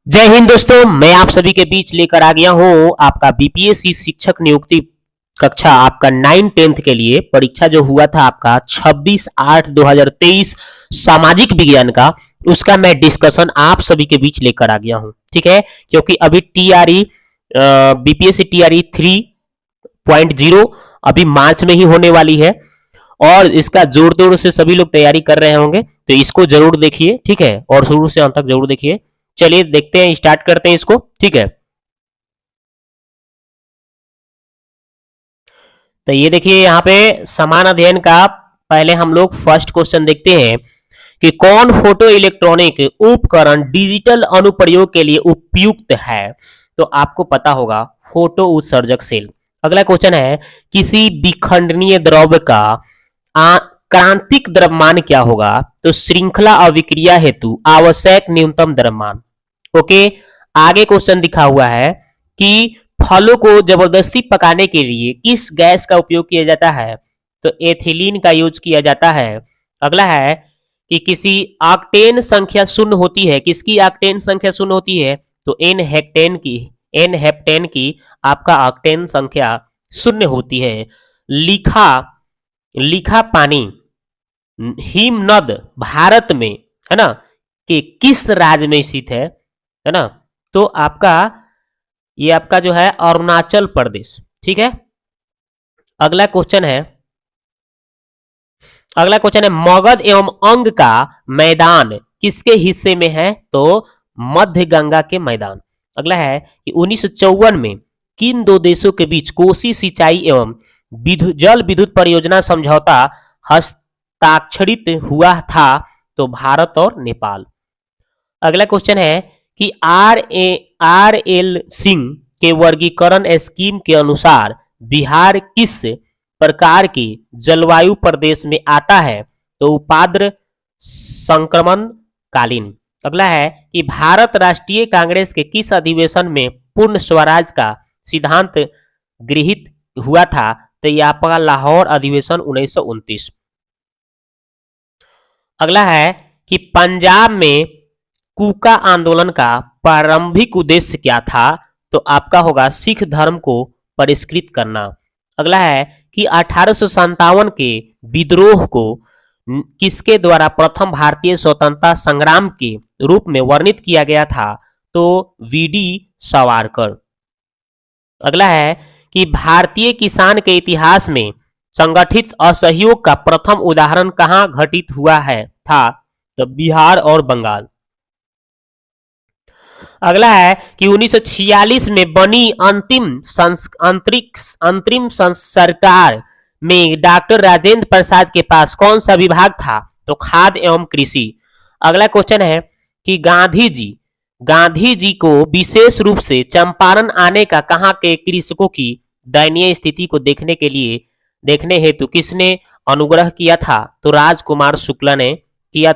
जय हिंद दोस्तों, मैं आप सभी के बीच लेकर आ गया हूं आपका बीपीएससी शिक्षक नियुक्ति कक्षा आपका 9-10 के लिए परीक्षा जो हुआ था आपका 26/8/2023 सामाजिक विज्ञान का। उसका मैं डिस्कशन आप सभी के बीच लेकर आ गया हूं, ठीक है। क्योंकि अभी टीआरई बीपीएससी टीआरई 3.0 अभी मार्च में ही होने वाली है और इसका जोर तोड़ से सभी लोग तैयारी कर रहे होंगे, तो इसको जरूर देखिए, ठीक है, और शुरू से अंत तक जरूर देखिए। चलिए देखते हैं, स्टार्ट करते हैं इसको, ठीक है। तो ये देखिए यहाँ पे समान अध्ययन का पहले हम लोग फर्स्ट क्वेश्चन देखते हैं कि कौन फोटो इलेक्ट्रॉनिक उपकरण डिजिटल अनुप्रयोग के लिए उपयुक्त है। तो आपको पता होगा फोटो उत्सर्जक सेल। अगला क्वेश्चन है किसी विखंडनीय द्रव्य का क्रांतिक द्रव्यमान क्या होगा। तो श्रृंखला अभिक्रिया हेतु आवश्यक न्यूनतम द्रव्यमान। ओके, आगे क्वेश्चन दिखा हुआ है कि फलों को जबरदस्ती पकाने के लिए किस गैस का उपयोग किया जाता है। तो एथिलीन का यूज किया जाता है। अगला है कि किसी ऑक्टेन संख्या शून्य होती है, किसकी ऑक्टेन संख्या शून्य होती है। तो एन हेप्टेन की आपका ऑक्टेन संख्या शून्य होती है। लिखा लिखा पानी हिमनद भारत में, है ना, कि किस राज्य में स्थित है ना। तो आपका ये आपका जो है अरुणाचल प्रदेश, ठीक है। अगला क्वेश्चन है मगध एवं अंग का मैदान किसके हिस्से में है। तो मध्य गंगा के मैदान। अगला है कि 1954 में किन दो देशों के बीच कोसी सिंचाई एवं जल विद्युत परियोजना समझौता हस्ताक्षरित हुआ था। तो भारत और नेपाल। अगला क्वेश्चन है कि आर एल सिंह के वर्गीकरण स्कीम के अनुसार बिहार किस प्रकार के जलवायु प्रदेश में आता है। तो उपाद्र संक्रमण कालीन। अगला है कि भारत राष्ट्रीय कांग्रेस के किस अधिवेशन में पूर्ण स्वराज का सिद्धांत गृहीत हुआ था। तो यह आपका लाहौर अधिवेशन 1929। अगला है कि पंजाब में कूका आंदोलन का प्रारंभिक उद्देश्य क्या था। तो आपका होगा सिख धर्म को परिष्कृत करना। अगला है कि 1857 के विद्रोह को किसके द्वारा प्रथम भारतीय स्वतंत्रता संग्राम के रूप में वर्णित किया गया था। तो वीडी सावरकर। अगला है कि भारतीय किसान के इतिहास में संगठित असहयोग का प्रथम उदाहरण कहां घटित हुआ है था। तो बिहार और बंगाल। अगला है कि 1946 में बनी अंतरिम सरकार में डॉक्टर राजेंद्र प्रसाद के पास कौन सा विभाग था। तो खाद्य एवं कृषि। अगला क्वेश्चन है कि गांधी जी को विशेष रूप से चंपारण आने का कहां के कृषकों की दयनीय स्थिति को देखने हेतु किसने अनुग्रह किया था। तो राजकुमार शुक्ल ने किया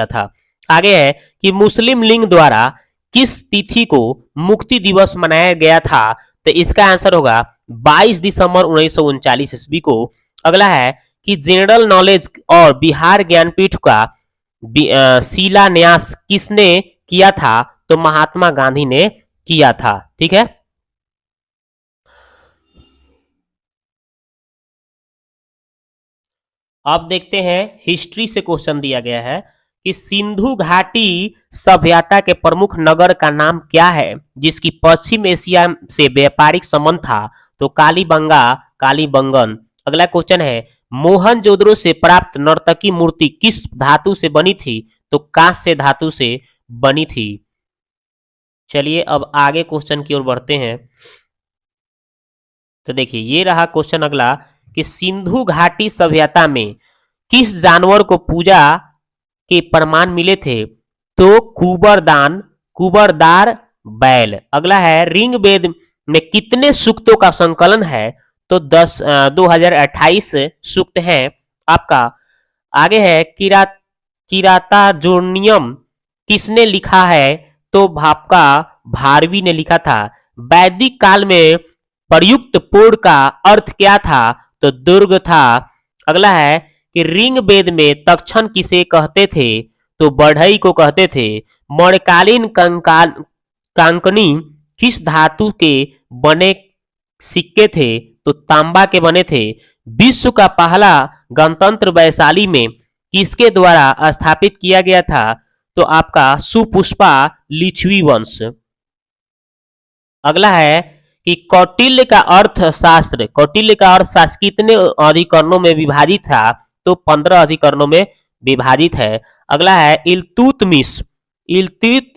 था। आगे है कि मुस्लिम लीग द्वारा किस तिथि को मुक्ति दिवस मनाया गया था। तो इसका आंसर होगा 22 दिसंबर 1939 ईस्वी को। अगला है कि जनरल नॉलेज और बिहार ज्ञानपीठ का शिलान्यास किसने किया था। तो महात्मा गांधी ने किया था, ठीक है। अब देखते हैं, हिस्ट्री से क्वेश्चन दिया गया है कि सिंधु घाटी सभ्यता के प्रमुख नगर का नाम क्या है जिसकी पश्चिम एशिया से व्यापारिक संबंध था। तो कालीबंगन। अगला क्वेश्चन है मोहनजोदड़ो से प्राप्त नर्तकी मूर्ति किस धातु से बनी थी। तो कांस्य धातु से बनी थी। चलिए अब आगे क्वेश्चन की ओर बढ़ते हैं। तो देखिए ये रहा क्वेश्चन अगला कि सिंधु घाटी सभ्यता में किस जानवर को पूजा के प्रमाण मिले थे। तो कुबरदार बैल। अगला है ऋग्वेद में कितने सूक्तों का संकलन है। तो 2028 सूक्त हैं आपका। आगे है किरातार्जुनीयम किसने लिखा है। तो आपका भारवी ने लिखा था। वैदिक काल में प्रयुक्त पोड़ का अर्थ क्या था। तो दुर्ग था। अगला है कि ऋग्वेद में तक्षण किसे कहते थे। तो बढ़ई को कहते थे। मणिकालीन कंकाल कांकनी किस धातु के बने सिक्के थे? तो तांबा के बने थे। विश्व का पहला गणतंत्र वैशाली में किसके द्वारा स्थापित किया गया था? तो आपका सुपुष्पा लिच्छवी वंश। अगला है कि कौटिल्य का अर्थशास्त्र कितने अधिकरणों में विभाजित था? तो 15 अधिकरणों में विभाजित है। अगला है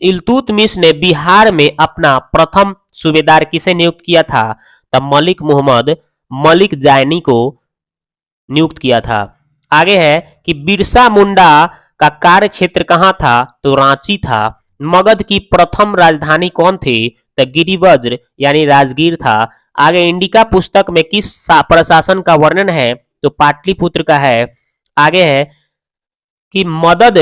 इल्तुतमिश ने बिहार में अपना प्रथम सूबेदार किसे नियुक्त किया था? तब मलिक मोहम्मद मलिक जायनी को नियुक्त किया था। आगे है कि बिरसा मुंडा का कार्य क्षेत्र कहाँ था? तो रांची था। मगध की प्रथम राजधानी कौन थी? तो गिरिवज्र यानी राजगीर था। आगे इंडिका पुस्तक में किस प्रशासन का वर्णन है? तो पाटलिपुत्र का है। आगे है कि मदद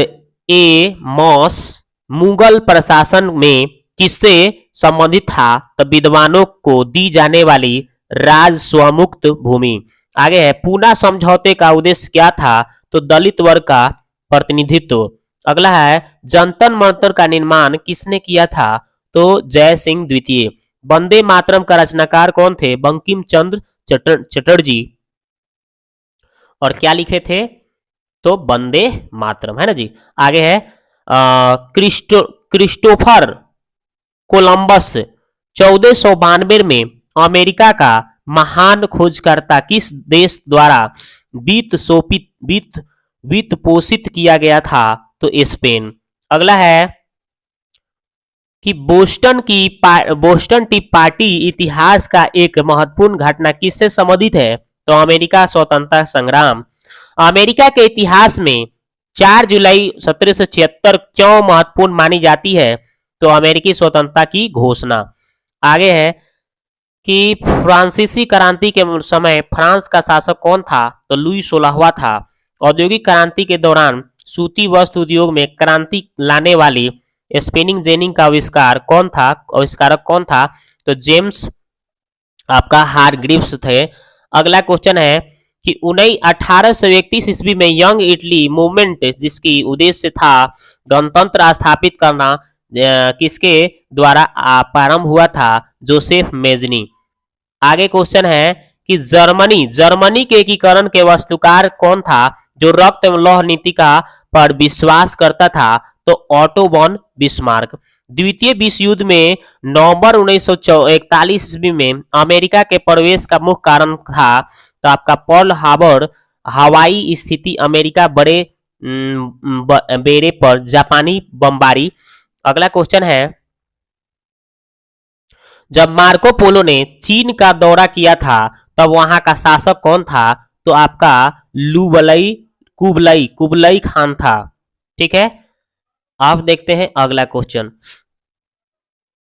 ए मौस मुगल प्रशासन में किससे संबंधित था? तो विद्वानों को दी जाने वाली राज स्वमुक्त भूमि। आगे है पूना समझौते का उद्देश्य क्या था? तो दलित वर्ग का प्रतिनिधित्व। अगला है जंतर मंतर का निर्माण किसने किया था? तो जय सिंह द्वितीय। वंदे मातरम का रचनाकार कौन थे? बंकिम चंद्र चटर्जी। और क्या लिखे थे? तो वंदे मातरम, है ना जी। आगे है क्रिस्टोफर कोलंबस 1492 में अमेरिका का महान खोजकर्ता किस देश द्वारा वित्त पोषित किया गया था? तो स्पेन। अगला है कि बोस्टन टी पार्टी इतिहास का एक महत्वपूर्ण घटना किससे संबंधित है? तो अमेरिका स्वतंत्रता संग्राम। अमेरिका के इतिहास में 4 जुलाई 1776 क्यों महत्वपूर्ण मानी जाती है? तो अमेरिकी स्वतंत्रता की घोषणा। आगे है कि फ्रांसीसी क्रांति के समय फ्रांस का शासक कौन था? तो लुई 16वां था। औद्योगिक क्रांति के दौरान सूती वस्त्र उद्योग में क्रांति लाने वाली स्पिनिंग जेनी का आविष्कारक कौन था? तो जेम्स आपका हारग्रीव्स थे। अगला क्वेश्चन है कि 1831 ईस्वी में यंग इटली मूवमेंट जिसकी उद्देश्य था गणतंत्र स्थापित करना किसके द्वारा प्रारंभ हुआ था? Joseph Mazzini. आगे क्वेश्चन है कि जर्मनी के एकीकरण के वास्तुकार कौन था जो रक्त एवं लौह नीति का पर विश्वास करता था? तो ऑटो वॉन बिस्मार्क। द्वितीय विश्व युद्ध में नवंबर 1941 ईस्वी में अमेरिका के प्रवेश का मुख्य कारण था तो आपका पर्ल हार्बर हवाई स्थिति अमेरिका बेड़े पर जापानी बमबारी। अगला क्वेश्चन है जब मार्को पोलो ने चीन का दौरा किया था तब वहां का शासक कौन था? तो आपका कुबलई खान था। ठीक है, आप देखते हैं अगला क्वेश्चन।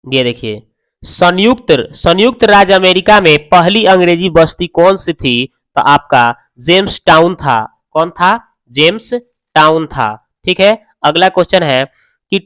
ये देखिए संयुक्त राज्य अमेरिका में पहली अंग्रेजी बस्ती कौन सी थी? तो आपका जेम्स टाउन था। कौन था? जेम्स टाउन था। ठीक है, अगला क्वेश्चन है कि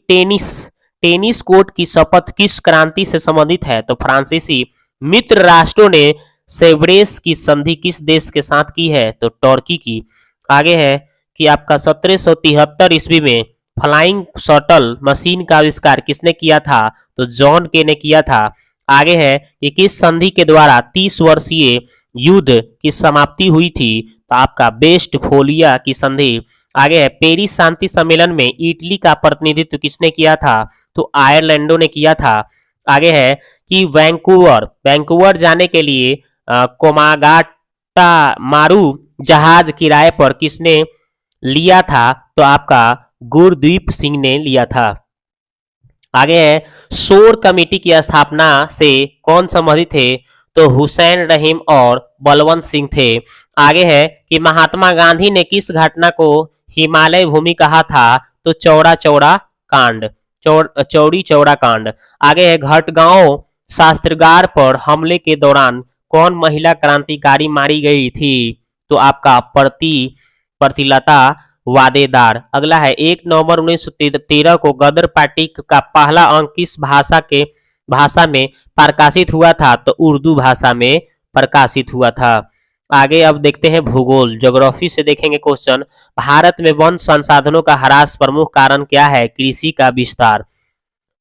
टेनिस कोर्ट की शपथ किस क्रांति से संबंधित है? तो फ्रांसीसी मित्र राष्ट्रों ने सेब्रेस की संधि किस देश के साथ की है? तो टर्की की। आगे है कि आपका 1773 ईस्वी में फ्लाइंग शटल मशीन का आविष्कार किसने किया था? तो जॉन के ने किया था। आगे है कि किस संधि के द्वारा 30 वर्षीय युद्ध की समाप्ति हुई थी? तो आपका वेस्टफोलिया की संधि। आगे है पेरिस शांति सम्मेलन में इटली का प्रतिनिधित्व किसने किया था? तो आयरलैंडो ने किया था। आगे है कि वैंकूवर जाने के लिए कोमागाटा मारू जहाज किराए पर किसने लिया था? तो आपका गुरदीप सिंह ने लिया था। आगे है शोर कमेटी की स्थापना से कौन संबंधित थे? तो हुसैन रहीम और बलवंत सिंह थे। आगे है कि महात्मा गांधी ने किस घटना को हिमालय भूमि कहा था? तो चौड़ी चौड़ा कांड। आगे है घटगांव शास्त्रागार पर हमले के दौरान कौन महिला क्रांतिकारी मारी गई थी? तो आपका प्रतिलता वादेदार। अगला है 1 नवंबर 1913 को गदर पार्टी का पहला अंक किस भाषा में प्रकाशित हुआ था? तो उर्दू भाषा में प्रकाशित हुआ था। आगे अब देखते हैं भूगोल, ज्योग्राफी से देखेंगे क्वेश्चन। भारत में वन संसाधनों का ह्रास प्रमुख कारण क्या है? कृषि का विस्तार।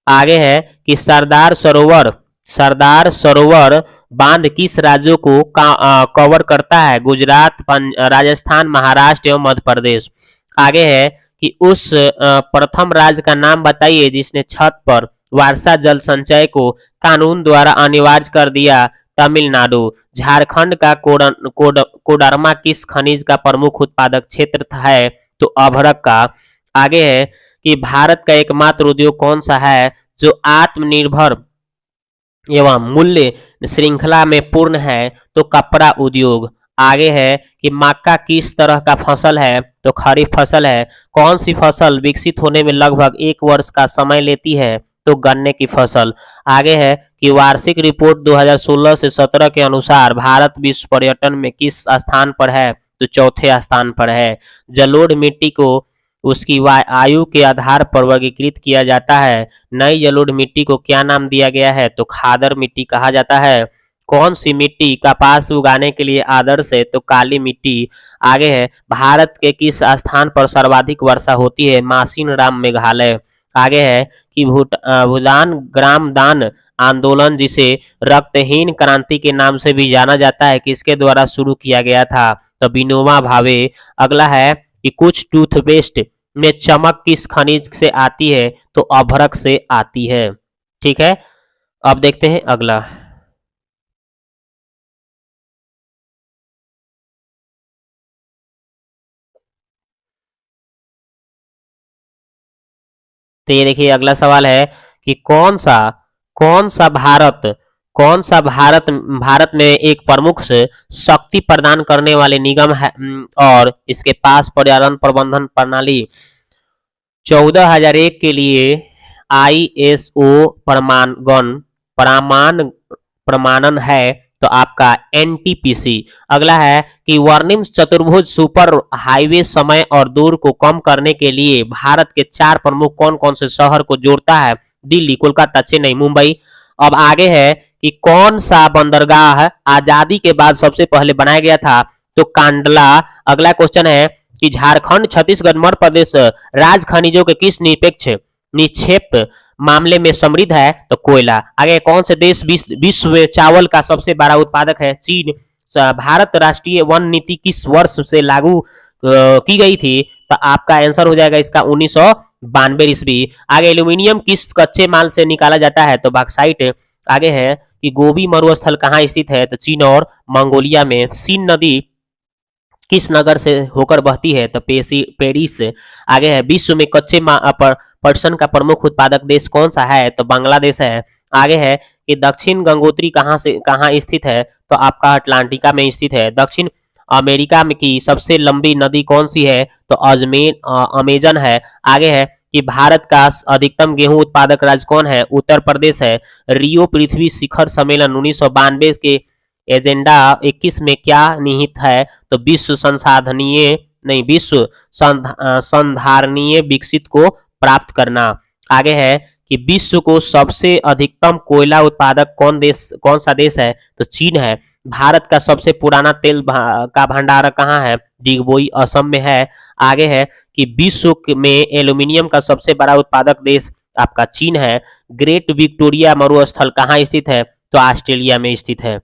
आगे है कि सरदार सरोवर बांध किस राज्यों को कवर करता है? गुजरात, राजस्थान, महाराष्ट्र एवं मध्य प्रदेश। आगे है कि उस प्रथम राज्य का नाम बताइए जिसने छत पर वर्षा जल संचय को कानून द्वारा अनिवार्य कर दिया। तमिलनाडु। झारखंड का कोडरमा किस खनिज का प्रमुख उत्पादक क्षेत्र है? तो अभ्रक का। आगे है कि भारत का एकमात्र उद्योग कौन सा है जो आत्मनिर्भर एवं मूल्य श्रृंखला में पूर्ण है? तो कपड़ा उद्योग। आगे है कि मक्का किस तरह का फसल है? तो खरीफ फसल है। कौन सी फसल विकसित होने में लगभग 1 वर्ष का समय लेती है? तो गन्ने की फसल। आगे है कि वार्षिक रिपोर्ट 2016 से 17 के अनुसार भारत विश्व पर्यटन में किस स्थान पर है? तो चौथे स्थान पर है। जलोढ़ मिट्टी को उसकी आयु के आधार पर वर्गीकृत किया जाता है। नई जलोढ़ मिट्टी को क्या नाम दिया गया है? तो खादर मिट्टी कहा जाता है। कौन सी मिट्टी कपास उगाने के लिए आदर्श है? तो काली मिट्टी। आगे है भारत के किस स्थान पर सर्वाधिक वर्षा होती है? मासिन राम मेघालय। आगे है कि भूटान ग्राम दान आंदोलन जिसे रक्तहीन क्रांति के नाम से भी जाना जाता है किसके द्वारा शुरू किया गया था? तो विनोबा भावे। अगला है कि कुछ टूथपेस्ट में चमक किस खनिज से आती है? तो अभ्रक से आती है। ठीक है, अब देखते हैं अगला। तो ये देखिए अगला सवाल है कि कौन सा भारत में एक प्रमुख से शक्ति प्रदान करने वाले निगम है और इसके पास पर्यावरण प्रबंधन प्रणाली 14001 के लिए ISO प्रमाणन है? तो आपका NTPC। अगला है कि वर्णिम चतुर्भुज सुपर हाईवे समय और दूर को कम करने के लिए भारत के 4 प्रमुख कौन कौन से शहर को जोड़ता है? दिल्ली, कोलकाता, चेन्नई, मुंबई। अब आगे है कि कौन सा बंदरगाह आजादी के बाद सबसे पहले बनाया गया था? तो कांडला। अगला क्वेश्चन है कि झारखंड, छत्तीसगढ़, मध्य प्रदेश राज खनिजों के किस निरपेक्ष निक्षेप मामले में समृद्ध है? तो कोयला। आगे कौन से देश विश्व में चावल का सबसे बड़ा उत्पादक है? चीन। भारत राष्ट्रीय वन नीति किस वर्ष से लागू की गई थी? तो आपका आंसर हो जाएगा इसका 1992 ईस्वी। आगे एल्यूमिनियम किस कच्चे माल से निकाला जाता है? तो बॉक्साइट। आगे है कि गोबी मरुस्थल कहाँ स्थित है? तो चीन और मंगोलिया में। सीन नदी किस नगर से होकर बहती है? तो पेरिस। आगे है विश्व में कच्चे पटसन का प्रमुख उत्पादक देश कौन सा है? तो बांग्लादेश है। आगे है कि दक्षिण गंगोत्री कहाँ स्थित है? तो आपका अटलांटिका में स्थित है। दक्षिण अमेरिका में की सबसे लंबी नदी कौन सी है? तो अमेजन है। आगे है कि भारत का अधिकतम गेहूं उत्पादक राज्य कौन है? उत्तर प्रदेश है। रियो पृथ्वी शिखर सम्मेलन 1992 के एजेंडा 21 में क्या निहित है? तो विश्व संधारणीय विकसित को प्राप्त करना। आगे है कि विश्व को सबसे अधिकतम कोयला उत्पादक कौन सा देश है? तो चीन है। भारत का सबसे पुराना तेल का भंडार कहाँ है? डिगबोई, असम में है। आगे है कि विश्व में एल्यूमिनियम का सबसे बड़ा उत्पादक देश आपका चीन है। ग्रेट विक्टोरिया मरुस्थल कहाँ स्थित है? तो ऑस्ट्रेलिया में स्थित है।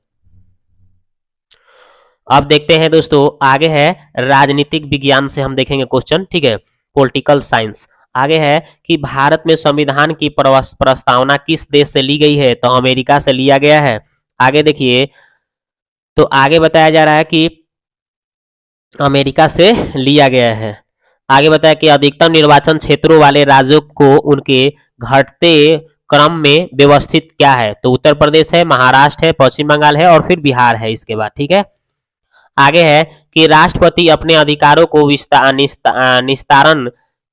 अब देखते हैं दोस्तों आगे है राजनीतिक विज्ञान से हम देखेंगे क्वेश्चन। ठीक है, पॉलिटिकल साइंस। आगे है कि भारत में संविधान की प्रस्तावना किस देश से ली गई है? तो अमेरिका से लिया गया है। आगे देखिए तो आगे बताया जा रहा है कि अमेरिका से लिया गया है। आगे बताया कि अधिकतम निर्वाचन क्षेत्रों वाले राज्यों को उनके घटते क्रम में व्यवस्थित क्या है? तो उत्तर प्रदेश है, महाराष्ट्र है, पश्चिम बंगाल है और फिर बिहार है इसके बाद। ठीक है, आगे है कि राष्ट्रपति अपने अधिकारों को निस्तारण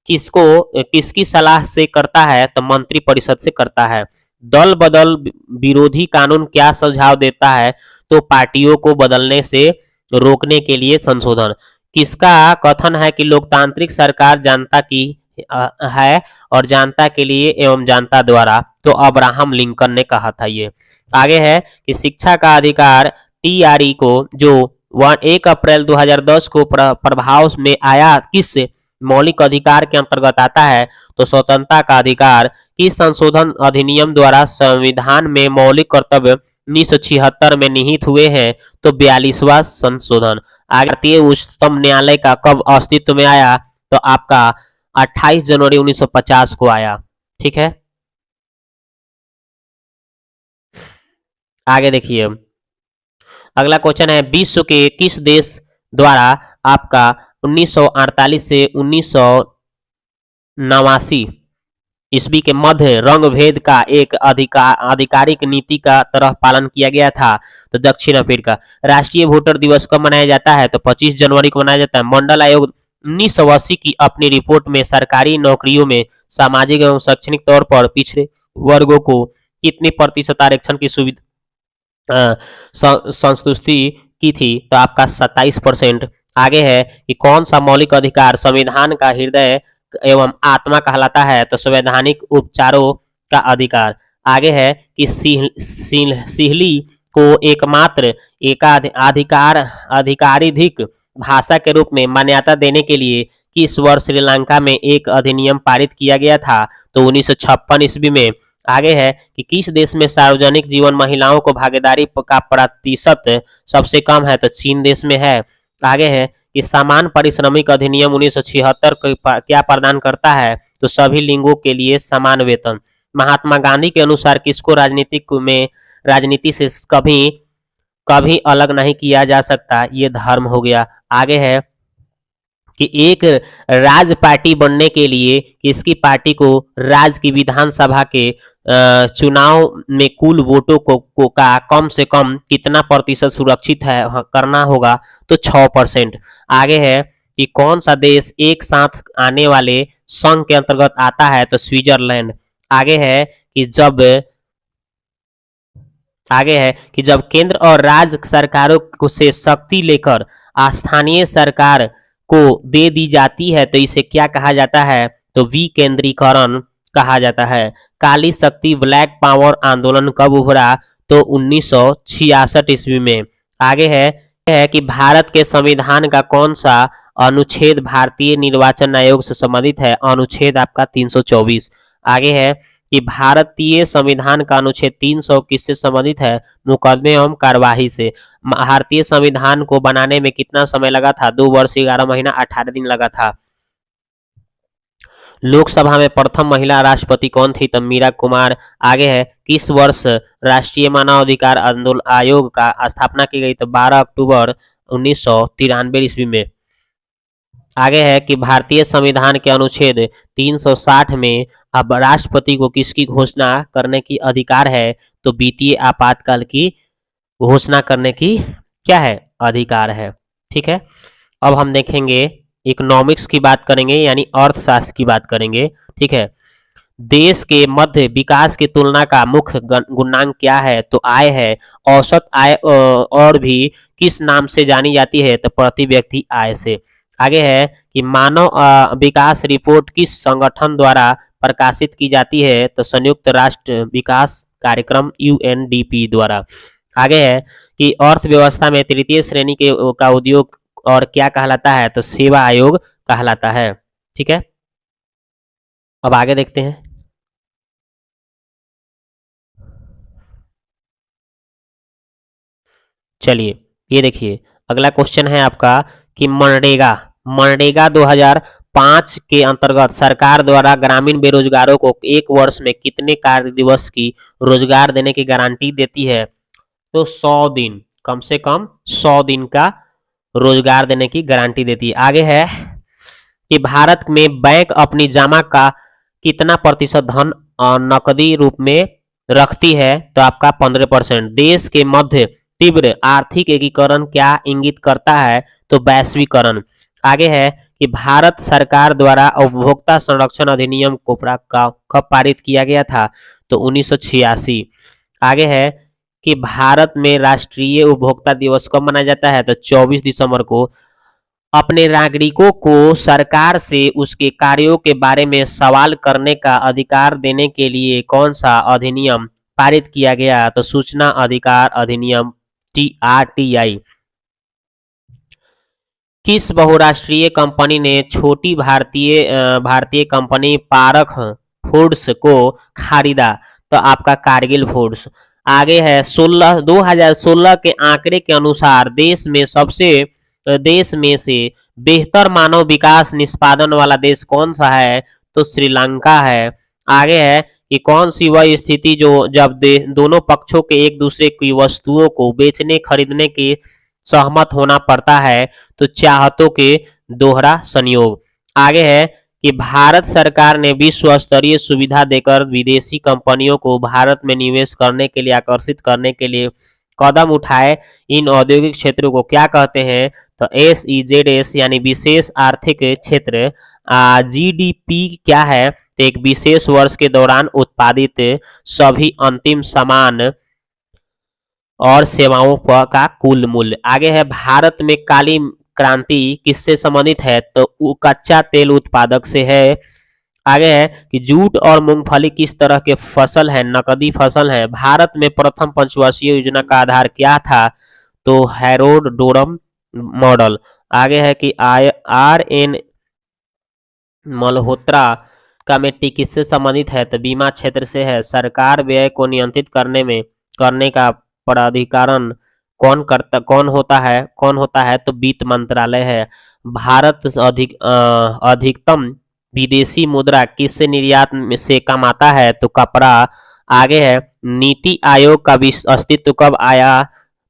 किसकी सलाह से करता है? तो मंत्री परिषद से करता है। दल बदल विरोधी कानून क्या सुझाव देता है? तो पार्टियों को बदलने से रोकने के लिए संशोधन। किसका कथन है कि लोकतांत्रिक सरकार जनता की है और जनता के लिए एवं जनता द्वारा? तो अब्राहम लिंकन ने कहा था ये। आगे है कि शिक्षा का अधिकार TRE को जो 1 अप्रैल 2010 को प्रभाव में आया, किस मौलिक अधिकार के अंतर्गत आता है? तो स्वतंत्रता का अधिकार। किस संशोधन अधिनियम द्वारा संविधान में मौलिक कर्तव्य 1976 में निहित हुए हैं? तो 42वां संशोधन। भारतीय उच्चतम न्यायालय का कब अस्तित्व में आया? तो आपका 28 जनवरी 1950 को आया। ठीक है, आगे देखिए, अगला क्वेश्चन है, विश्व के किस देश द्वारा आपका 1948 से 1989 ईस्वी के मध्य रंग भेद का एक आधिकारिक नीति का तरह पालन किया गया था? तो दक्षिण अफ्रीका। राष्ट्रीय वोटर दिवस कब मनाया जाता है? तो 25 जनवरी को मनाया जाता है। मंडल आयोग 1980 की अपनी रिपोर्ट में सरकारी नौकरियों में सामाजिक एवं शैक्षणिक तौर पर पिछड़े वर्गों को कितनी प्रतिशत आरक्षण की सुविधा संतुष्टि की थी? तो आपका 27%। आगे है कि कौन सा मौलिक अधिकार संविधान का हृदय एवं आत्मा कहलाता है? तो संवैधानिक उपचारों का अधिकार। आगे है कि सिहली को एकमात्र आधिकारिक भाषा के रूप में मान्यता देने के लिए किस वर्ष श्रीलंका में एक अधिनियम पारित किया गया था? तो 1956 ईस्वी में। आगे है कि किस देश में सार्वजनिक जीवन महिलाओं को भागीदारी का प्रतिशत सबसे कम है? तो चीन देश में है। आगे है कि समान पारिश्रमिक अधिनियम 1976 क्या प्रदान करता है? तो सभी लिंगों के लिए समान वेतन। महात्मा गांधी के अनुसार किसको राजनीति से कभी कभी अलग नहीं किया जा सकता? ये धर्म हो गया। आगे है कि एक राज पार्टी बनने के लिए किसकी पार्टी को राज्य की विधानसभा के चुनाव में कुल वोटों को का कम से कम कितना प्रतिशत सुरक्षित है करना होगा? तो 6%। आगे है कि कौन सा देश एक साथ आने वाले संघ के अंतर्गत आता है? तो स्विट्जरलैंड। आगे है कि जब केंद्र और राज्य सरकारों से शक्ति लेकर स्थानीय सरकार को दे दी जाती है तो इसे क्या कहा जाता है? तो विकेंद्रीकरण कहा जाता है। काली शक्ति ब्लैक पावर आंदोलन कब उभरा? तो 1966 ईस्वी में। आगे है कि भारत के संविधान का कौन सा अनुच्छेद भारतीय निर्वाचन आयोग से संबंधित है? अनुच्छेद आपका 324। आगे है कि भारतीय संविधान का अनुच्छेद 300 किससे संबंधित है? मुकदमे एवं कार्यवाही से। भारतीय संविधान को बनाने में कितना समय लगा था? 2 वर्ष 11 महीना 18 दिन लगा था। लोकसभा में प्रथम महिला राष्ट्रपति कौन थी? तो मीरा कुमार। आगे है किस वर्ष राष्ट्रीय मानवाधिकार आयोग का स्थापना की गई? तो 12 अक्टूबर 1993 ईस्वी में। आगे है कि भारतीय संविधान के अनुच्छेद 360 में अब राष्ट्रपति को किसकी घोषणा करने की अधिकार है? तो वित्तीय आपातकाल की घोषणा करने की क्या है? अधिकार है। ठीक है, अब हम देखेंगे इकोनॉमिक्स की बात करेंगे, यानी अर्थशास्त्र की बात करेंगे। ठीक है, देश के मध्य विकास की तुलना का मुख्य गुणांक क्या है? तो आय है। औसत आय और भी किस नाम से जानी जाती है? तो प्रति व्यक्ति आय से। आगे है कि मानव विकास रिपोर्ट किस संगठन द्वारा प्रकाशित की जाती है? तो संयुक्त राष्ट्र विकास कार्यक्रम UNDP द्वारा। आगे है कि अर्थव्यवस्था में तृतीय श्रेणी का उद्योग और क्या कहलाता है? तो सेवा आयोग कहलाता है। ठीक है, अब आगे देखते हैं। चलिए ये देखिए, अगला क्वेश्चन है आपका कि मनरेगा 2005 के अंतर्गत सरकार द्वारा ग्रामीण बेरोजगारों को एक वर्ष में कितने कार्य दिवस की रोजगार देने की गारंटी देती है? तो 100 दिन, कम से कम 100 दिन का रोजगार देने की गारंटी देती है। आगे है कि भारत में बैंक अपनी जमा का कितना प्रतिशत धन नकदी रूप में रखती है? तो आपका 15%। देश के मध्य तीव्र आर्थिक एकीकरण क्या इंगित करता है? तो वैश्वीकरण। आगे है कि भारत सरकार द्वारा उपभोक्ता संरक्षण अधिनियम को कब पारित किया गया था? तो 1986। आगे है कि भारत में राष्ट्रीय उपभोक्ता दिवस कब मनाया जाता है? तो 24 दिसंबर को। अपने नागरिकों को सरकार से उसके कार्यों के बारे में सवाल करने का अधिकार देने के लिए कौन सा अधिनियम पारित किया गया? तो सूचना अधिकार अधिनियम RTI। किस बहुराष्ट्रीय कंपनी ने छोटी भारतीय कंपनी पारख फूड्स को खरीदा? तो आपका कारगिल फूड्स। आगे है 2016 के आंकड़े के अनुसार देश में से बेहतर मानव विकास निष्पादन वाला देश कौन सा है? तो श्रीलंका है। आगे है कि कौन सी वह स्थिति जब दोनों पक्षों के एक दूसरे की वस्तुओं को बेचने खरीदने के सहमत होना पड़ता है? तो चाहतों के दोहरा संयोग। आगे है कि भारत सरकार ने विश्व स्तरीय सुविधा देकर विदेशी कंपनियों को भारत में निवेश करने के लिए आकर्षित करने के लिए कदम उठाए। इन औद्योगिक क्षेत्रों को क्या कहते हैं? तो SEZs यानी विशेष आर्थिक क्षेत्र। GDP क्या है? तो एक विशेष वर्ष के दौरान उत्पादित सभी अंतिम सामान और सेवाओं का कुल मूल्य। आगे है भारत में काली क्रांति किससे संबंधित है? तो कच्चा तेल उत्पादक से है। आगे है कि जूट और मूंगफली किस तरह के फसल है? नकदी फसल है। भारत में प्रथम पंचवर्षीय योजना का आधार क्या था? तो हैरोल्ड डोरम मॉडल। आगे है कि RN मल्होत्रा कमेटी किससे संबंधित है? तो बीमा क्षेत्र से है। सरकार व्यय को नियंत्रित करने का प्राधिकरण कौन होता है? तो वित्त मंत्रालय है। भारत अधिकतम विदेशी मुद्रा किससे निर्यात से कमाता है? तो कपड़ा। आगे है नीति आयोग का अस्तित्व कब आया?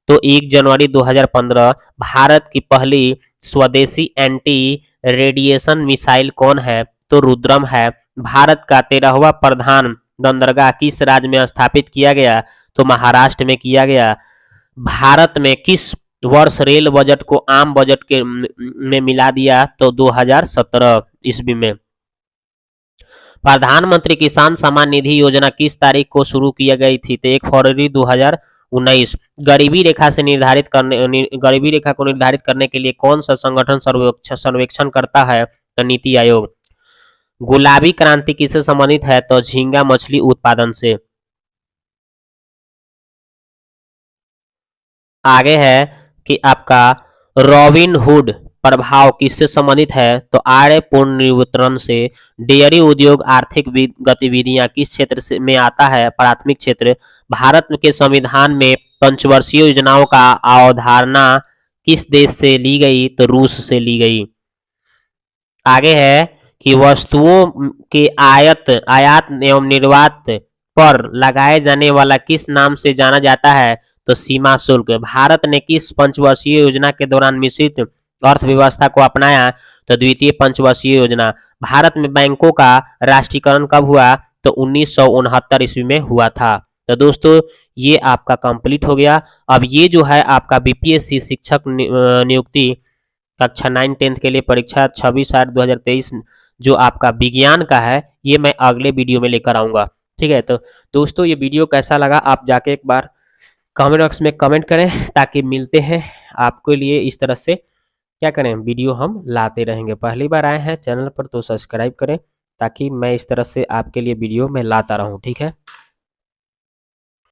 तो 1 जनवरी 2015। भारत की पहली स्वदेशी एंटी रेडिएशन मिसाइल कौन है? तो रुद्रम है। भारत का 13वां प्रधान बंदरगाह किस राज्य में स्थापित किया गया? तो महाराष्ट्र में किया गया। भारत में किस वर्ष रेल बजट को आम बजट में मिला दिया? तो 2017 ईस्वी में। प्रधानमंत्री किसान सम्मान निधि योजना किस तारीख को शुरू की गई थी? तो 1 फरवरी 2019। गरीबी रेखा को निर्धारित करने के लिए कौन सा संगठन सर्वेक्षण करता है? तो नीति आयोग। गुलाबी क्रांति किससे संबंधित है? तो झींगा मछली उत्पादन से। आगे है कि आपका रॉबिन हुड प्रभाव किससे संबंधित है? तो आय पुनर्वितरण से। डेयरी उद्योग आर्थिक गतिविधियां किस क्षेत्र से में आता है? प्राथमिक क्षेत्र। भारत के संविधान में पंचवर्षीय योजनाओं का अवधारणा किस देश से ली गई? तो रूस से ली गई। आगे है कि वस्तुओं के आयात एवं निर्यात पर लगाए जाने वाला किस नाम से जाना जाता है? तो सीमा शुल्क। भारत ने किस पंचवर्षीय योजना के दौरान मिश्रित अर्थव्यवस्था को अपनाया? तो द्वितीय पंचवर्षीय योजना। भारत में बैंकों का राष्ट्रीयकरण कब हुआ? तो 1969 ईस्वी में हुआ था। तो दोस्तों ये आपका कंप्लीट हो गया। अब ये जो है आपका BPSC शिक्षक नियुक्ति कक्षा 9-10 के लिए परीक्षा 26/8/2023 जो आपका विज्ञान का है, ये मैं अगले वीडियो में लेकर आऊँगा। ठीक है, तो दोस्तों ये वीडियो कैसा लगा आप जाके एक बार कमेंट बॉक्स में कमेंट करें, ताकि मिलते हैं आपके लिए इस तरह से क्या करें वीडियो हम लाते रहेंगे। पहली बार आए हैं चैनल पर तो सब्सक्राइब करें, ताकि मैं इस तरह से आपके लिए वीडियो मैं लाता रहूं। ठीक है।